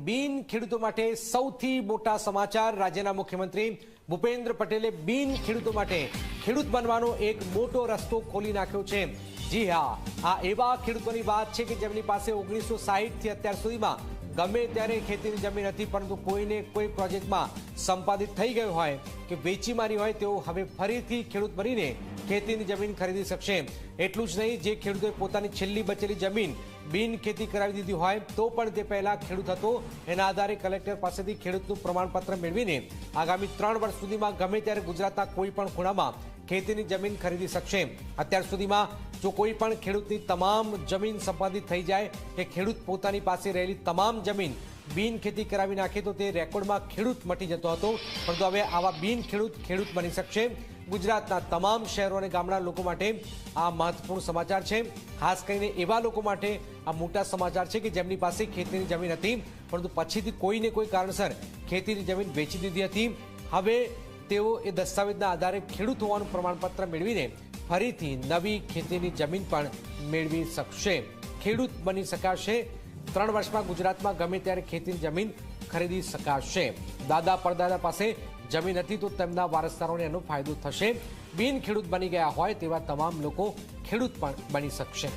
બિન ખેડૂતો માટે સૌથી મોટા સમાચાર। રાજ્યના મુખ્યમંત્રી ભૂપેન્દ્ર પટેલે બિન ખેડૂતો માટે ખેડૂત બનવાનો એક મોટો રસ્તો ખોલી નાખ્યો છે। જી હા, આ એવા ખેડૂતોની વાત છે કે જેમની પાસે 1960 થી અત્યાર સુધીમાં ગમે ત્યારે ખેતીની જમીન હતી, પરંતુ કોઈને કોઈ પ્રોજેક્ટમાં સંપાદિત થઈ ગયો હોય કે વેચી મારી હોય, તેઓ હવે ફરીથી ખેડૂત બનીને ખેતીની જમીન ખરીદી શકશે। એટલું જ નહીં, જે ખેડૂતોએ પોતાની છેલ્લી બચેલી જમીન બિન ખેતી કરાવી દીધી હોય તો પણ તે પહેલા ખેડૂત હતો, એના આધારે કલેક્ટર પાસેથી ખેડૂતનું પ્રમાણપત્ર મેળવીને આગામી 3 વર્ષ સુધીમાં ગમે ત્યારે ગુજરાતના કોઈ પણ ખૂણામાં ખેતીની જમીન ખરીદી શકશે। અત્યાર સુધીમાં જો કોઈ પણ ખેડૂતની તમામ જમીન સંપાદિત થઈ જાય કે ખેડૂત પોતાની પાસે રહેલી તમામ જમીન બિન ખેતી કરાવી નાખે તો તે રેકોર્ડમાં ખેડૂત મટી જતો હતો, પરંતુ હવે આવા બિન ખેડૂત બની શકશે। ગુજરાતના તમામ શહેરો અને ગામડા લોકો માટે આ મહત્વપૂર્ણ સમાચાર છે। ખાસ કરીને એવા લોકો માટે આ મોટા સમાચાર છે કે જેમની પાસે ખેતીની જમીન હતી, પરંતુ પછીથી કોઈને કોઈ કારણસર ખેતીની જમીન વેચી દીધી હતી। હવે તેઓ એ દસ્તાવેજના આધારે ખેડૂત હોવાનું પ્રમાણપત્ર મેળવીને ફરીથી નવી ખેતીની જમીન પણ મેળવી શકશે। ખેડૂત બની શકાશે। 3 વર્ષમાં ગુજરાતમાં ગમે ત્યારે ખેતીની જમીન ખરીદી શકાશે। દાદા પરદાદા પાસે જમીન હતી તો તેમના વારસદારોને એનો ફાયદો થશે। બિન ખેડૂત બની ગયા હોય તેવા તમામ લોકો ખેડૂત પણ બની શકશે।